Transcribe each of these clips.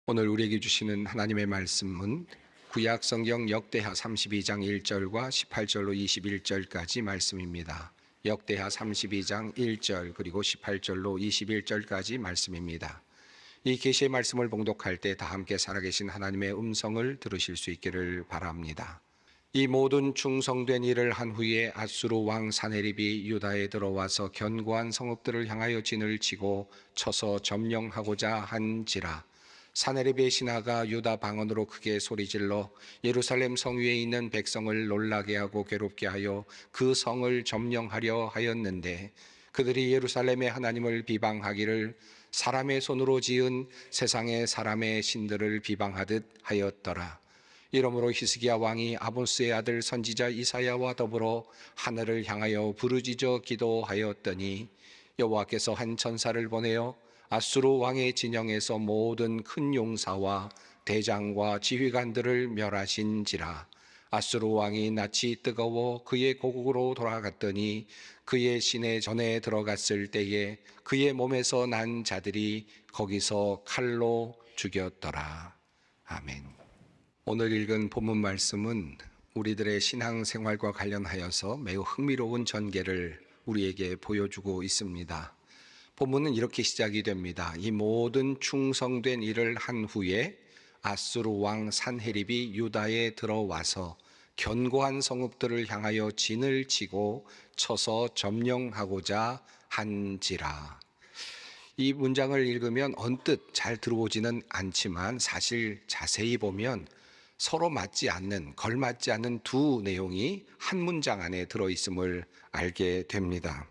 오늘 우리에게 주시는 하나님의 말씀은 구약 성경 역대하 32장 1절과 18절로 21절까지 말씀입니다. 역대하 32장 1절 그리고 18절로 21절까지 말씀입니다. 이 계시의 말씀을 봉독할 때 다 함께 살아계신 하나님의 음성을 들으실 수 있기를 바랍니다. 이 모든 충성된 일을 한 후에 아수르 왕 사네립이 유다에 들어와서 견고한 성읍들을 향하여 진을 치고 쳐서 점령하고자 한지라. 사네립의 신하가 유다 방언으로 크게 소리질러 예루살렘 성 위에 있는 백성을 놀라게 하고 괴롭게 하여 그 성을 점령하려 하였는데, 그들이 예루살렘의 하나님을 비방하기를 사람의 손으로 지은 세상의 사람의 신들을 비방하듯 하였더라. 이러므로 히스기야 왕이 아모스의 아들 선지자 이사야와 더불어 하늘을 향하여 부르짖어 기도하였더니, 여호와께서 한 천사를 보내어 아수르 왕의 진영에서 모든 큰 용사와 대장과 지휘관들을 멸하신지라. 아수르 왕이 낯이 뜨거워 그의 고국으로 돌아갔더니 그의 시내 전에 들어갔을 때에 그의 몸에서 난 자들이 거기서 칼로 죽였더라. 아멘. 오늘 읽은 본문 말씀은 우리들의 신앙생활과 관련하여서 매우 흥미로운 전개를 우리에게 보여주고 있습니다. 본문은 이렇게 시작이 됩니다. 이 모든 충성된 일을 한 후에 아수르 왕 산헤립이 유다에 들어와서 견고한 성읍들을 향하여 진을 치고 쳐서 점령하고자 한지라. 이 문장을 읽으면 언뜻 잘 들어오지는 않지만 사실 자세히 보면 서로 맞지 않는, 걸맞지 않는 두 내용이 한 문장 안에 들어있음을 알게 됩니다.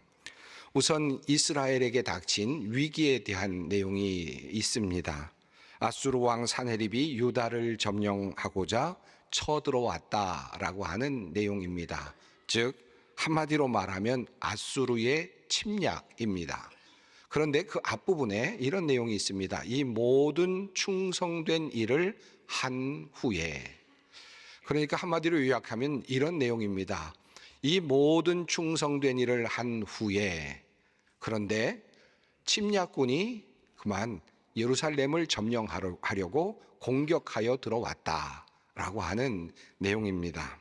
우선 이스라엘에게 닥친 위기에 대한 내용이 있습니다. 아수르 왕 사네립이 유다를 점령하고자 쳐들어왔다라고 하는 내용입니다. 즉 한마디로 말하면 아수르의 침략입니다. 그런데 그 앞부분에 이런 내용이 있습니다. 이 모든 충성된 일을 한 후에, 그러니까 한마디로 요약하면 이런 내용입니다. 이 모든 충성된 일을 한 후에, 그런데 침략군이 그만 예루살렘을 점령하려고 공격하여 들어왔다라고 하는 내용입니다.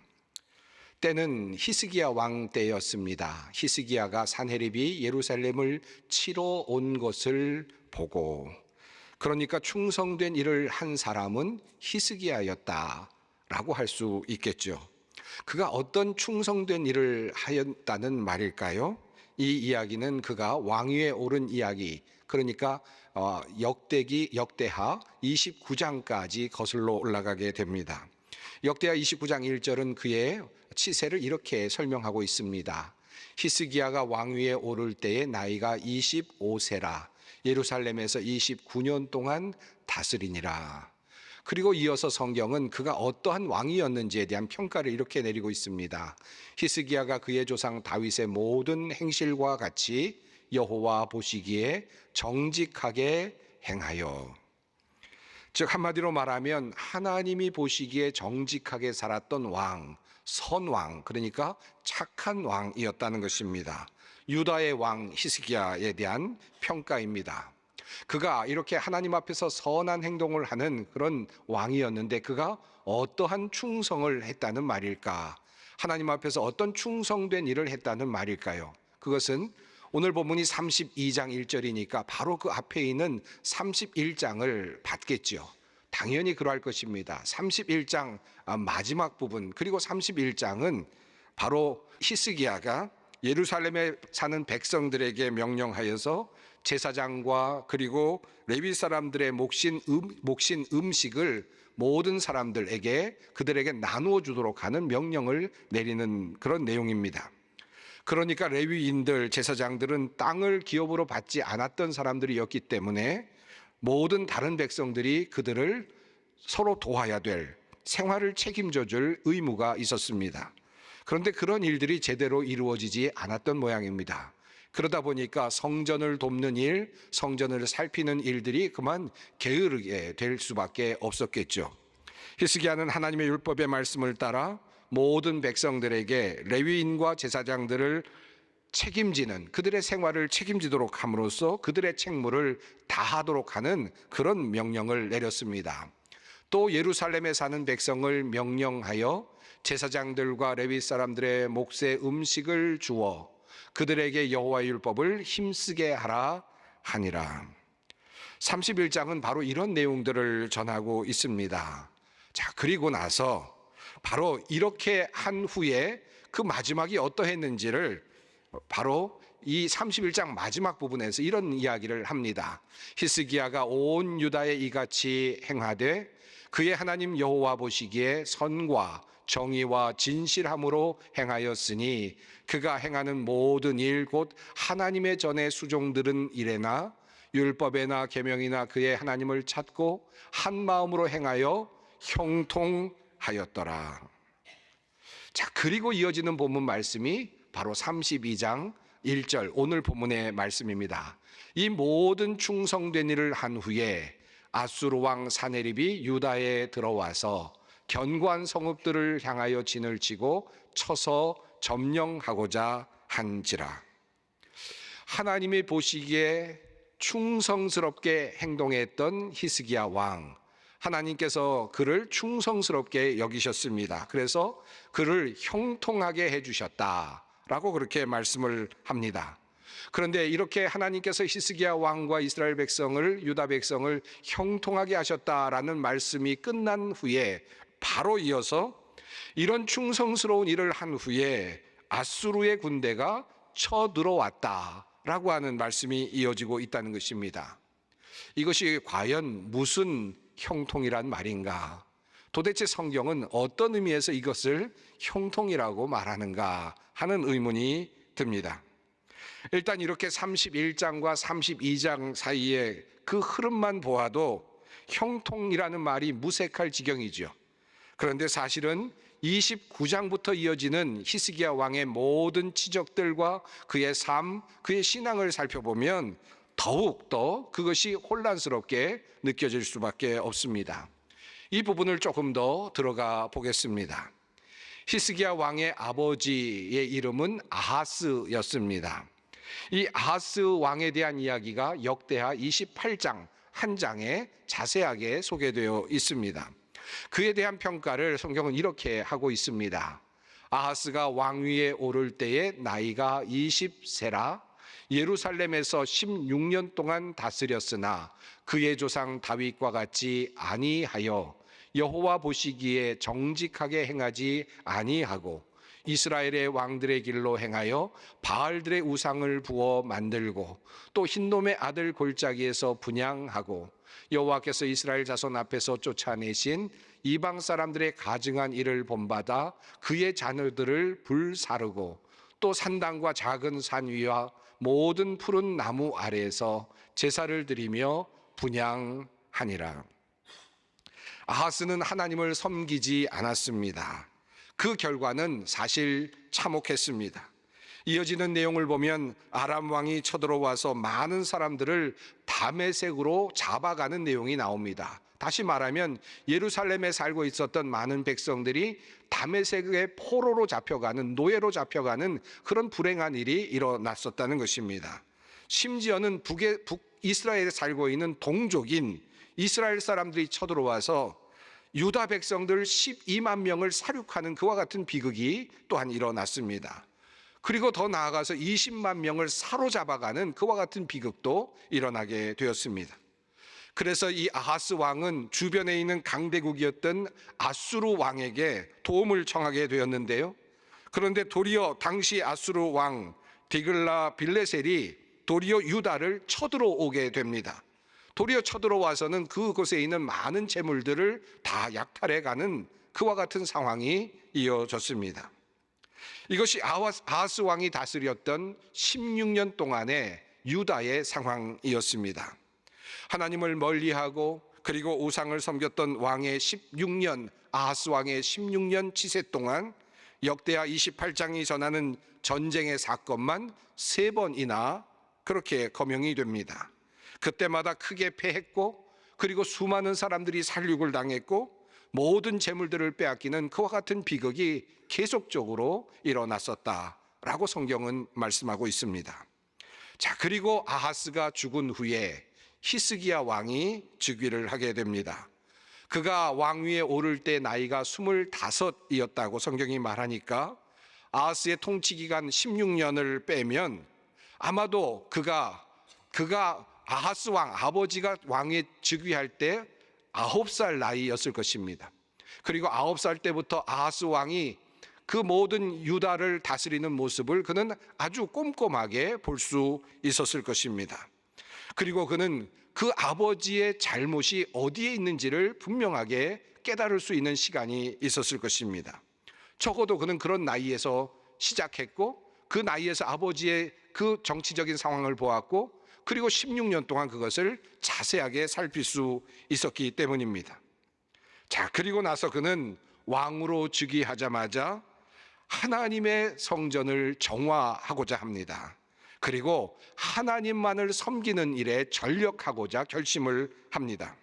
때는 히스기야 왕 때였습니다. 히스기야가 산헤립이 예루살렘을 치러 온 것을 보고, 그러니까 충성된 일을 한 사람은 히스기야였다라고 할 수 있겠죠. 그가 어떤 충성된 일을 하였다는 말일까요? 이 이야기는 그가 왕위에 오른 이야기, 그러니까 역대하 29장까지 거슬러 올라가게 됩니다. 역대하 29장 1절은 그의 치세를 이렇게 설명하고 있습니다. 히스기야가 왕위에 오를 때의 나이가 25세라. 예루살렘에서 29년 동안 다스리니라. 그리고 이어서 성경은 그가 어떠한 왕이었는지에 대한 평가를 이렇게 내리고 있습니다. 히스기야가 그의 조상 다윗의 모든 행실과 같이 여호와 보시기에 정직하게 행하여, 즉 한마디로 말하면 하나님이 보시기에 정직하게 살았던 왕, 선왕, 그러니까 착한 왕이었다는 것입니다. 유다의 왕 히스기야에 대한 평가입니다. 그가 이렇게 하나님 앞에서 선한 행동을 하는 그런 왕이었는데 그가 어떠한 충성을 했다는 말일까? 하나님 앞에서 어떤 충성된 일을 했다는 말일까요? 그것은 오늘 본문이 32장 1절이니까 바로 그 앞에 있는 31장을 받겠죠. 당연히 그러할 것입니다. 31장 마지막 부분, 그리고 31장은 바로 히스기야가 예루살렘에 사는 백성들에게 명령하여서 제사장과 그리고 레위 사람들의 몫인 음식을 모든 사람들에게, 그들에게 나누어 주도록 하는 명령을 내리는 그런 내용입니다. 그러니까 레위인들, 제사장들은 땅을 기업으로 받지 않았던 사람들이었기 때문에 모든 다른 백성들이 그들을 서로 도와야 될, 생활을 책임져 줄 의무가 있었습니다. 그런데 그런 일들이 제대로 이루어지지 않았던 모양입니다. 그러다 보니까 성전을 돕는 일, 성전을 살피는 일들이 그만 게으르게 될 수밖에 없었겠죠. 히스기야는 하나님의 율법의 말씀을 따라 모든 백성들에게 레위인과 제사장들을 책임지는, 그들의 생활을 책임지도록 함으로써 그들의 책무를 다하도록 하는 그런 명령을 내렸습니다. 또 예루살렘에 사는 백성을 명령하여 제사장들과 레위 사람들의 몫의 음식을 주어 그들에게 여호와의 율법을 힘쓰게 하라 하니라. 31장은 바로 이런 내용들을 전하고 있습니다. 자, 그리고 나서 바로 이렇게 한 후에 그 마지막이 어떠했는지를 바로 이 31장 마지막 부분에서 이런 이야기를 합니다. 히스기야가 온 유다에 이같이 행하되 그의 하나님 여호와 보시기에 선과 정의와 진실함으로 행하였으니 그가 행하는 모든 일 곧 하나님의 전에 수종들은 이래나 율법에나 계명이나 그의 하나님을 찾고 한 마음으로 행하여 형통하였더라. 자, 그리고 이어지는 본문 말씀이 바로 32장 1절 오늘 본문의 말씀입니다. 이 모든 충성된 일을 한 후에 아수르 왕 사네립이 유다에 들어와서 견고한 성읍들을 향하여 진을 치고 쳐서 점령하고자 한지라. 하나님이 보시기에 충성스럽게 행동했던 히스기야 왕, 하나님께서 그를 충성스럽게 여기셨습니다. 그래서 그를 형통하게 해주셨다라고 그렇게 말씀을 합니다. 그런데 이렇게 하나님께서 히스기야 왕과 이스라엘 백성을, 유다 백성을 형통하게 하셨다라는 말씀이 끝난 후에 바로 이어서 이런 충성스러운 일을 한 후에 아수르의 군대가 쳐들어왔다라고 하는 말씀이 이어지고 있다는 것입니다. 이것이 과연 무슨 형통이란 말인가? 도대체 성경은 어떤 의미에서 이것을 형통이라고 말하는가 하는 의문이 듭니다. 일단 이렇게 31장과 32장 사이에 그 흐름만 보아도 형통이라는 말이 무색할 지경이죠. 그런데 사실은 29장부터 이어지는 히스기야 왕의 모든 지적들과 그의 삶, 그의 신앙을 살펴보면 더욱더 그것이 혼란스럽게 느껴질 수밖에 없습니다. 이 부분을 조금 더 들어가 보겠습니다. 히스기야 왕의 아버지의 이름은 아하스였습니다. 이 아하스 왕에 대한 이야기가 역대하 28장 한 장에 자세하게 소개되어 있습니다. 그에 대한 평가를 성경은 이렇게 하고 있습니다. 아하스가 왕위에 오를 때의 나이가 20세라 예루살렘에서 16년 동안 다스렸으나 그의 조상 다윗과 같이 아니하여 여호와 보시기에 정직하게 행하지 아니하고 이스라엘의 왕들의 길로 행하여 바알들의 우상을 부어 만들고 또 흰놈의 아들 골짜기에서 분향하고 여호와께서 이스라엘 자손 앞에서 쫓아내신 이방 사람들의 가증한 일을 본받아 그의 자녀들을 불사르고 또 산당과 작은 산 위와 모든 푸른 나무 아래에서 제사를 드리며 분향하니라. 아하스는 하나님을 섬기지 않았습니다. 그 결과는 사실 참혹했습니다. 이어지는 내용을 보면 아람 왕이 쳐들어와서 많은 사람들을 다메섹으로 잡아가는 내용이 나옵니다. 다시 말하면 예루살렘에 살고 있었던 많은 백성들이 다메섹의 포로로 잡혀가는, 노예로 잡혀가는 그런 불행한 일이 일어났었다는 것입니다. 심지어는 북이스라엘에 살고 있는 동족인 이스라엘 사람들이 쳐들어와서 유다 백성들 12만 명을 살육하는 그와 같은 비극이 또한 일어났습니다. 그리고 더 나아가서 20만 명을 사로잡아가는 그와 같은 비극도 일어나게 되었습니다. 그래서 이 아하스 왕은 주변에 있는 강대국이었던 아수르 왕에게 도움을 청하게 되었는데요. 그런데 도리어 당시 아수르 왕 디글라 빌레셀이 도리어 유다를 쳐들어오게 됩니다. 도리어 쳐들어와서는 그곳에 있는 많은 재물들을 다 약탈해가는 그와 같은 상황이 이어졌습니다. 이것이 아하스 왕이 다스렸던 16년 동안의 유다의 상황이었습니다. 하나님을 멀리하고 그리고 우상을 섬겼던 왕의 16년, 아하스 왕의 16년 치세 동안 역대하 28장이 전하는 전쟁의 사건만 3번이나 그렇게 거명이 됩니다. 그때마다 크게 패했고 그리고 수많은 사람들이 살육을 당했고 모든 재물들을 빼앗기는 그와 같은 비극이 계속적으로 일어났었다 라고 성경은 말씀하고 있습니다. 자, 그리고 아하스가 죽은 후에 히스기야 왕이 즉위를 하게 됩니다. 그가 왕위에 오를 때 나이가 25이었다고 성경이 말하니까 아하스의 통치 기간 16년을 빼면 아마도 그가 아하스 왕, 아버지가 왕에 즉위할 때 9살 나이였을 것입니다. 그리고 9살 때부터 아하스 왕이 그 모든 유다를 다스리는 모습을 그는 아주 꼼꼼하게 볼 수 있었을 것입니다. 그리고 그는 그 아버지의 잘못이 어디에 있는지를 분명하게 깨달을 수 있는 시간이 있었을 것입니다. 적어도 그는 그런 나이에서 시작했고 그 나이에서 아버지의 그 정치적인 상황을 보았고 그리고 16년 동안 그것을 자세하게 살필 수 있었기 때문입니다. 자, 그리고 나서 그는 왕으로 즉위하자마자 하나님의 성전을 정화하고자 합니다. 그리고 하나님만을 섬기는 일에 전력하고자 결심을 합니다.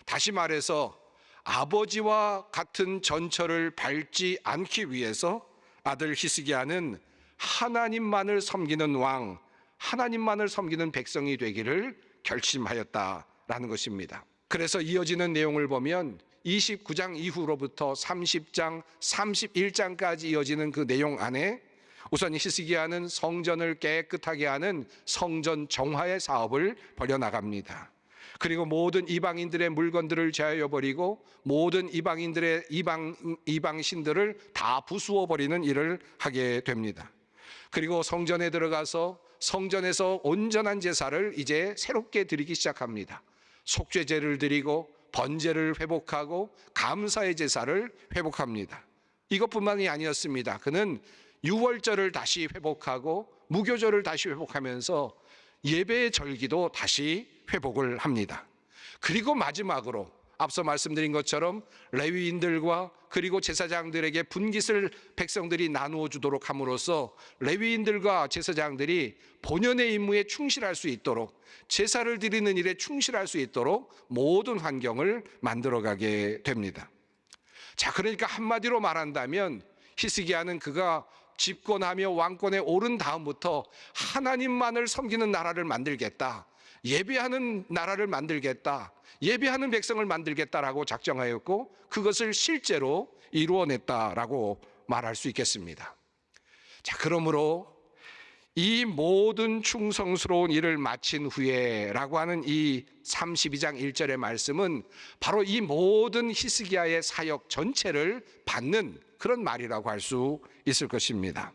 다시 말해서 아버지와 같은 전철을 밟지 않기 위해서 아들 히스기야는 하나님만을 섬기는 왕, 하나님만을 섬기는 백성이 되기를 결심하였다라는 것입니다. 그래서 이어지는 내용을 보면 29장 이후로부터 30장, 31장까지 이어지는 그 내용 안에 우선 히스기야는 성전을 깨끗하게 하는 성전 정화의 사업을 벌여나갑니다. 그리고 모든 이방인들의 물건들을 제하여 버리고 모든 이방인들의 이방신들을 다 부수어 버리는 일을 하게 됩니다. 그리고 성전에 들어가서 성전에서 온전한 제사를 이제 새롭게 드리기 시작합니다. 속죄제를 드리고 번제를 회복하고 감사의 제사를 회복합니다. 이것뿐만이 아니었습니다. 그는 유월절을 다시 회복하고 무교절을 다시 회복하면서 예배의 절기도 다시 회복을 합니다. 그리고 마지막으로 앞서 말씀드린 것처럼 레위인들과 그리고 제사장들에게 분깃을 백성들이 나누어 주도록 함으로써 레위인들과 제사장들이 본연의 임무에 충실할 수 있도록 제사를 드리는 일에 충실할 수 있도록 모든 환경을 만들어가게 됩니다. 자, 그러니까 한마디로 말한다면 히스기야는 그가 집권하며 왕권에 오른 다음부터 하나님만을 섬기는 나라를 만들겠다, 예배하는 나라를 만들겠다, 예배하는 백성을 만들겠다라고 작정하였고 그것을 실제로 이루어냈다라고 말할 수 있겠습니다. 자, 그러므로 이 모든 충성스러운 일을 마친 후에라고 하는 이 32장 1절의 말씀은 바로 이 모든 히스기야의 사역 전체를 받는 그런 말이라고 할 수 있을 것입니다.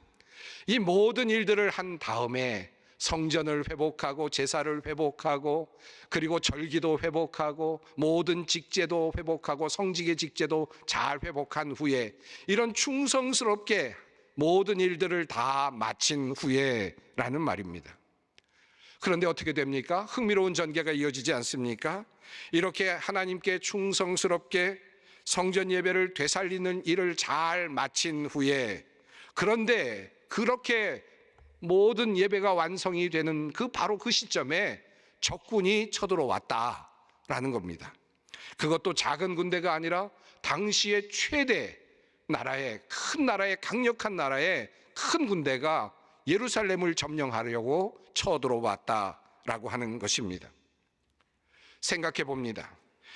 이 모든 일들을 한 다음에 성전을 회복하고 제사를 회복하고 그리고 절기도 회복하고 모든 직제도 회복하고 성직의 직제도 잘 회복한 후에 이런 충성스럽게 모든 일들을 다 마친 후에라는 말입니다. 그런데 어떻게 됩니까? 흥미로운 전개가 이어지지 않습니까? 이렇게 하나님께 충성스럽게 성전 예배를 되살리는 일을 잘 마친 후에 그런데 그렇게 모든 예배가 완성이 되는 바로 그 시점에 적군이 쳐들어왔다라는 겁니다. 그것도 작은 군대가 아니라 당시의 최대 나라의 큰 나라의 강력한 나라의 큰 군대가 예루살렘을 점령하려고 쳐들어왔다라고 하는 것입니다. 생각해 봅니다.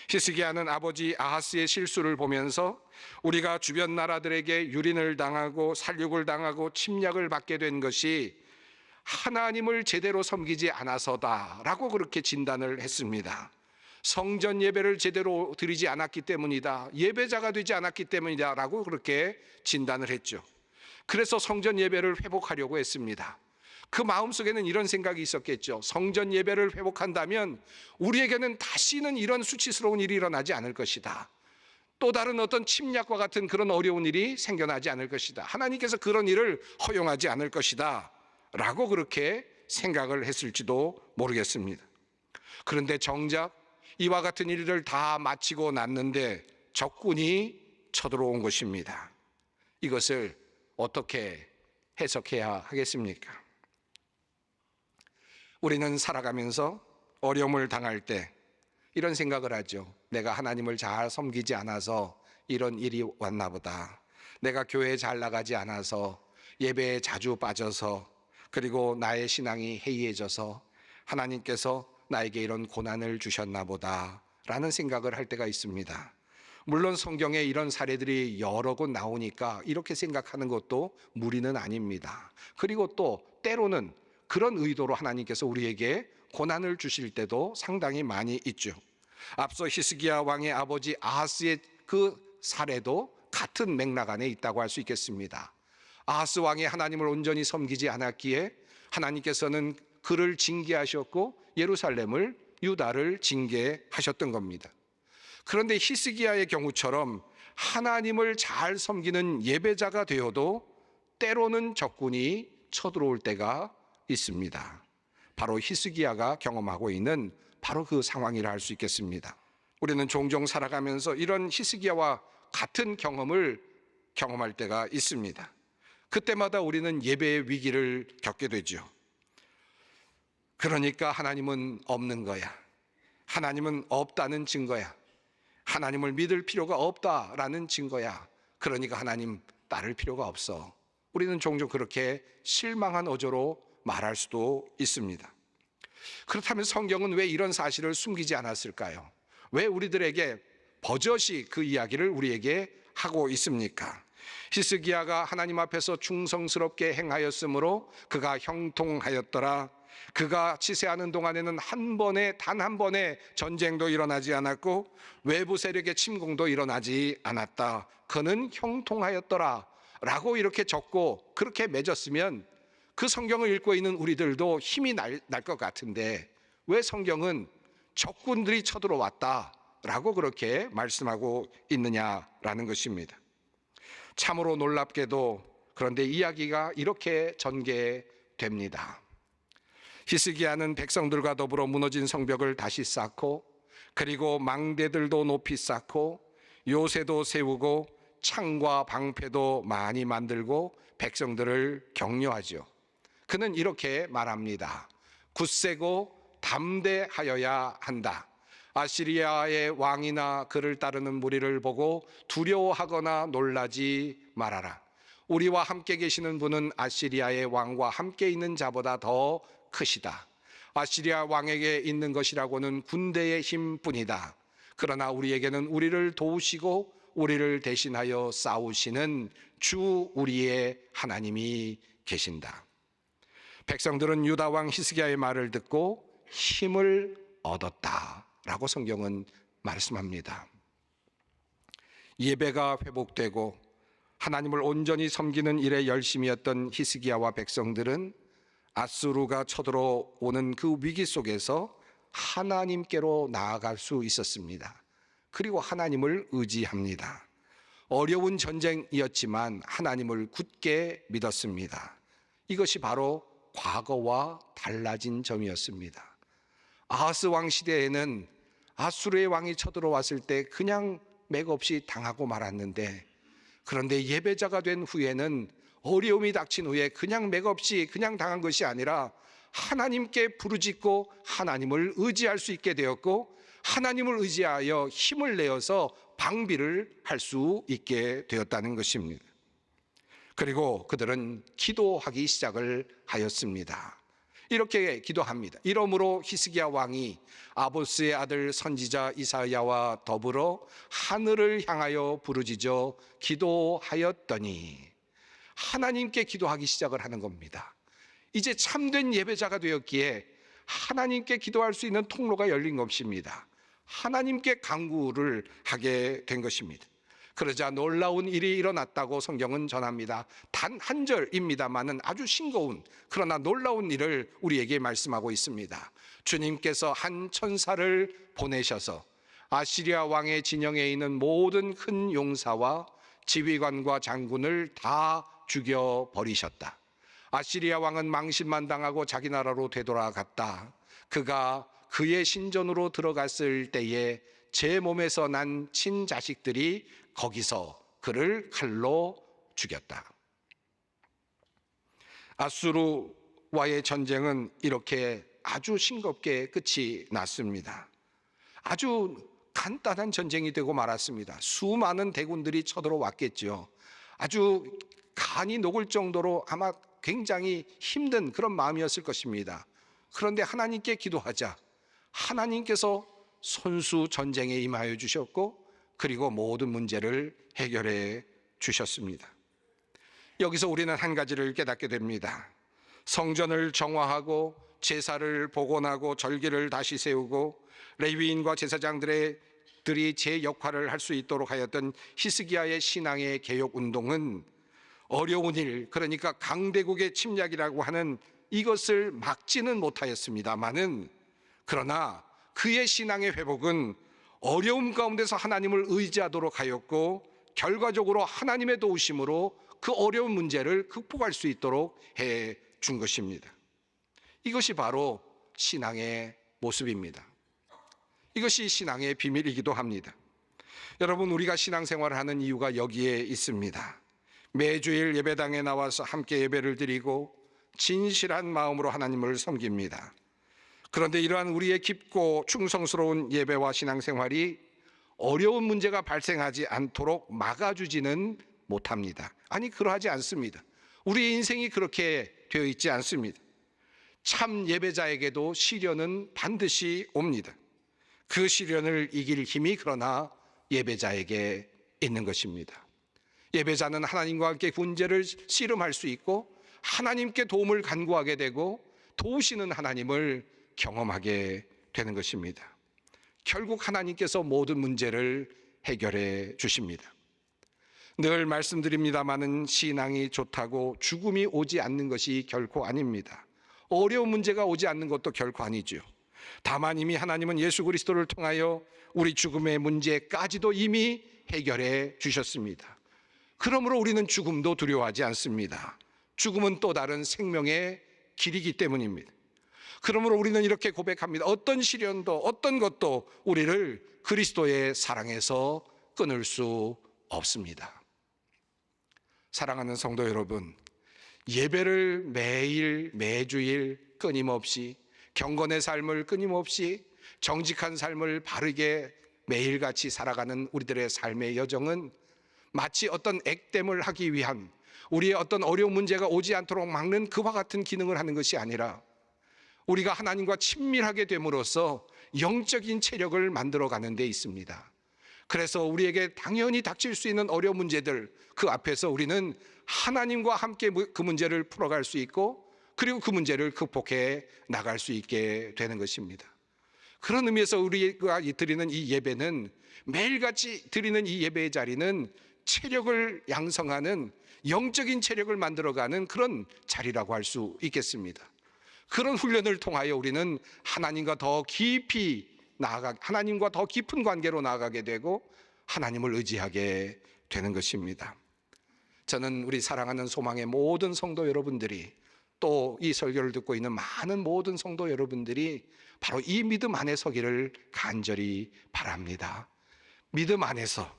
히스기야는 아버지 아하스의 실수를 보면서 우리가 주변 나라들에게 유린을 당하고 살육을 당하고 침략을 받게 된 것이 하나님을 제대로 섬기지 않아서다라고 그렇게 진단을 했습니다. 성전 예배를 제대로 드리지 않았기 때문이다, 예배자가 되지 않았기 때문이다라고 그렇게 진단을 했죠. 그래서 성전 예배를 회복하려고 했습니다. 그 마음속에는 이런 생각이 있었겠죠. 성전 예배를 회복한다면 우리에게는 다시는 이런 수치스러운 일이 일어나지 않을 것이다. 또 다른 어떤 침략과 같은 그런 어려운 일이 생겨나지 않을 것이다. 하나님께서 그런 일을 허용하지 않을 것이다 라고 그렇게 생각을 했을지도 모르겠습니다. 그런데 정작 이와 같은 일을 다 마치고 났는데 적군이 쳐들어온 것입니다. 이것을 어떻게 해석해야 하겠습니까? 우리는 살아가면서 어려움을 당할 때 이런 생각을 하죠. 내가 하나님을 잘 섬기지 않아서 이런 일이 왔나 보다. 내가 교회에 잘 나가지 않아서 예배에 자주 빠져서, 그리고 나의 신앙이 해이해져서 하나님께서 나에게 이런 고난을 주셨나 보다라는 생각을 할 때가 있습니다. 물론 성경에 이런 사례들이 여러 곳 나오니까 이렇게 생각하는 것도 무리는 아닙니다. 그리고 또 때로는 그런 의도로 하나님께서 우리에게 고난을 주실 때도 상당히 많이 있죠. 앞서 히스기야 왕의 아버지 아하스의 그 사례도 같은 맥락 안에 있다고 할 수 있겠습니다. 아하스 왕이 하나님을 온전히 섬기지 않았기에 하나님께서는 그를 징계하셨고 예루살렘을, 유다를 징계하셨던 겁니다. 그런데 히스기야의 경우처럼 하나님을 잘 섬기는 예배자가 되어도 때로는 적군이 쳐들어올 때가 있습니다. 바로 히스기야가 경험하고 있는 바로 그 상황이라 할 수 있겠습니다. 우리는 종종 살아가면서 이런 히스기야와 같은 경험을 경험할 때가 있습니다. 그때마다 우리는 예배의 위기를 겪게 되죠. 그러니까 하나님은 없는 거야. 하나님은 없다는 증거야. 하나님을 믿을 필요가 없다라는 증거야. 그러니까 하나님 따를 필요가 없어. 우리는 종종 그렇게 실망한 어조로 말할 수도 있습니다. 그렇다면 성경은 왜 이런 사실을 숨기지 않았을까요? 왜 우리들에게 버젓이 그 이야기를 우리에게 하고 있습니까? 히스기야가 하나님 앞에서 충성스럽게 행하였으므로 그가 형통하였더라. 그가 치세하는 동안에는 단 한 번의 전쟁도 일어나지 않았고 외부 세력의 침공도 일어나지 않았다. 그는 형통하였더라 라고 이렇게 적고 그렇게 맺었으면 그 성경을 읽고 있는 우리들도 힘이 날 것 같은데 왜 성경은 적군들이 쳐들어왔다 라고 그렇게 말씀하고 있느냐라는 것입니다. 참으로 놀랍게도 그런데 이야기가 이렇게 전개됩니다. 히스기야는 백성들과 더불어 무너진 성벽을 다시 쌓고, 그리고 망대들도 높이 쌓고 요새도 세우고 창과 방패도 많이 만들고 백성들을 격려하죠. 그는 이렇게 말합니다. 굳세고 담대하여야 한다. 아시리아의 왕이나 그를 따르는 무리를 보고 두려워하거나 놀라지 말아라. 우리와 함께 계시는 분은 아시리아의 왕과 함께 있는 자보다 더 크시다. 아시리아 왕에게 있는 것이라고는 군대의 힘뿐이다. 그러나 우리에게는 우리를 도우시고 우리를 대신하여 싸우시는 주 우리의 하나님이 계신다. 백성들은 유다 왕 히스기야의 말을 듣고 힘을 얻었다라고 성경은 말씀합니다. 예배가 회복되고 하나님을 온전히 섬기는 일에 열심이었던 히스기야와 백성들은 아수르가 쳐들어오는 그 위기 속에서 하나님께로 나아갈 수 있었습니다. 그리고 하나님을 의지합니다. 어려운 전쟁이었지만 하나님을 굳게 믿었습니다. 이것이 바로 과거와 달라진 점이었습니다. 아하스 왕 시대에는 아수르의 왕이 쳐들어왔을 때 그냥 맥없이 당하고 말았는데, 그런데 예배자가 된 후에는 어려움이 닥친 후에 그냥 맥없이 그냥 당한 것이 아니라 하나님께 부르짖고 하나님을 의지할 수 있게 되었고, 하나님을 의지하여 힘을 내어서 방비를 할 수 있게 되었다는 것입니다. 그리고 그들은 기도하기 시작을 하였습니다. 이렇게 기도합니다. 이러므로 히스기야 왕이 아보스의 아들 선지자 이사야와 더불어 하늘을 향하여 부르짖어 기도하였더니, 하나님께 기도하기 시작을 하는 겁니다. 이제 참된 예배자가 되었기에 하나님께 기도할 수 있는 통로가 열린 것입니다. 하나님께 간구를 하게 된 것입니다. 그러자 놀라운 일이 일어났다고 성경은 전합니다. 단 한 절입니다만은 아주 싱거운 그러나 놀라운 일을 우리에게 말씀하고 있습니다. 주님께서 한 천사를 보내셔서 아시리아 왕의 진영에 있는 모든 큰 용사와 지휘관과 장군을 다 죽여버리셨다. 아시리아 왕은 망신만 당하고 자기 나라로 되돌아갔다. 그가 그의 신전으로 들어갔을 때에 제 몸에서 난 친자식들이 거기서 그를 칼로 죽였다. 아수르와의 전쟁은 이렇게 아주 싱겁게 끝이 났습니다. 아주 간단한 전쟁이 되고 말았습니다. 수많은 대군들이 쳐들어왔겠죠. 아주 간이 녹을 정도로 아마 굉장히 힘든 그런 마음이었을 것입니다. 그런데 하나님께 기도하자 하나님께서 손수 전쟁에 임하여 주셨고 그리고 모든 문제를 해결해 주셨습니다. 여기서 우리는 한 가지를 깨닫게 됩니다. 성전을 정화하고 제사를 복원하고 절기를 다시 세우고 레위인과 제사장들이 제 역할을 할 수 있도록 하였던 히스기야의 신앙의 개혁 운동은 어려운 일, 그러니까 강대국의 침략이라고 하는 이것을 막지는 못하였습니다마는 그러나 그의 신앙의 회복은 어려움 가운데서 하나님을 의지하도록 하였고 결과적으로 하나님의 도우심으로 그 어려운 문제를 극복할 수 있도록 해 준 것입니다. 이것이 바로 신앙의 모습입니다. 이것이 신앙의 비밀이기도 합니다. 여러분, 우리가 신앙생활을 하는 이유가 여기에 있습니다. 매주일 예배당에 나와서 함께 예배를 드리고 진실한 마음으로 하나님을 섬깁니다. 그런데 이러한 우리의 깊고 충성스러운 예배와 신앙생활이 어려운 문제가 발생하지 않도록 막아주지는 못합니다. 아니, 그러하지 않습니다. 우리의 인생이 그렇게 되어 있지 않습니다. 참 예배자에게도 시련은 반드시 옵니다. 그 시련을 이길 힘이 그러나 예배자에게 있는 것입니다. 예배자는 하나님과 함께 문제를 씨름할 수 있고 하나님께 도움을 간구하게 되고 도우시는 하나님을 경험하게 되는 것입니다. 결국 하나님께서 모든 문제를 해결해 주십니다. 늘 말씀드립니다마는 신앙이 좋다고 죽음이 오지 않는 것이 결코 아닙니다. 어려운 문제가 오지 않는 것도 결코 아니죠. 다만 이미 하나님은 예수 그리스도를 통하여 우리 죽음의 문제까지도 이미 해결해 주셨습니다. 그러므로 우리는 죽음도 두려워하지 않습니다. 죽음은 또 다른 생명의 길이기 때문입니다. 그러므로 우리는 이렇게 고백합니다. 어떤 시련도 어떤 것도 우리를 그리스도의 사랑에서 끊을 수 없습니다. 사랑하는 성도 여러분, 예배를 매일 매주일 끊임없이 경건의 삶을 끊임없이 정직한 삶을 바르게 매일같이 살아가는 우리들의 삶의 여정은 마치 어떤 액땜을 하기 위한 우리의 어떤 어려운 문제가 오지 않도록 막는 그와 같은 기능을 하는 것이 아니라 우리가 하나님과 친밀하게 됨으로써 영적인 체력을 만들어가는 데 있습니다. 그래서 우리에게 당연히 닥칠 수 있는 어려운 문제들, 그 앞에서 우리는 하나님과 함께 그 문제를 풀어갈 수 있고 그리고 그 문제를 극복해 나갈 수 있게 되는 것입니다. 그런 의미에서 우리가 드리는 이 예배는, 매일같이 드리는 이 예배의 자리는 체력을 양성하는, 영적인 체력을 만들어가는 그런 자리라고 할 수 있겠습니다. 그런 훈련을 통하여 우리는 하나님과 더 깊이 하나님과 더 깊은 관계로 나아가게 되고 하나님을 의지하게 되는 것입니다. 저는 우리 사랑하는 소망의 모든 성도 여러분들이, 또 이 설교를 듣고 있는 많은 모든 성도 여러분들이 바로 이 믿음 안에 서기를 간절히 바랍니다. 믿음 안에서,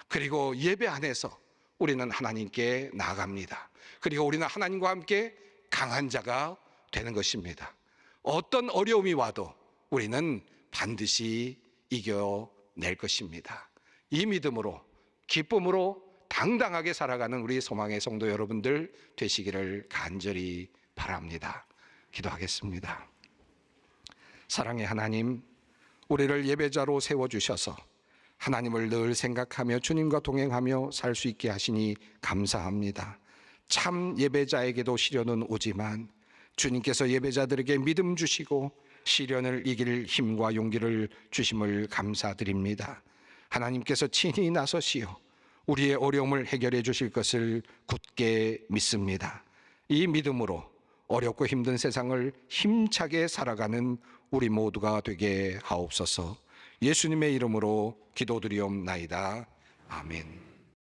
그리고 예배 안에서 우리는 하나님께 나아갑니다. 그리고 우리는 하나님과 함께 강한 자가 되는 것입니다. 어떤 어려움이 와도 우리는 반드시 이겨낼 것입니다. 이 믿음으로, 기쁨으로 당당하게 살아가는 우리 소망의 성도 여러분들 되시기를 간절히 바랍니다. 기도하겠습니다. 사랑의 하나님, 우리를 예배자로 세워주셔서 하나님을 늘 생각하며 주님과 동행하며 살 수 있게 하시니 감사합니다. 참 예배자에게도 시련은 오지만 주님께서 예배자들에게 믿음 주시고 시련을 이길 힘과 용기를 주심을 감사드립니다. 하나님께서 친히 나서시어 우리의 어려움을 해결해 주실 것을 굳게 믿습니다. 이 믿음으로 어렵고 힘든 세상을 힘차게 살아가는 우리 모두가 되게 하옵소서. 예수님의 이름으로 기도드리옵나이다. 아멘.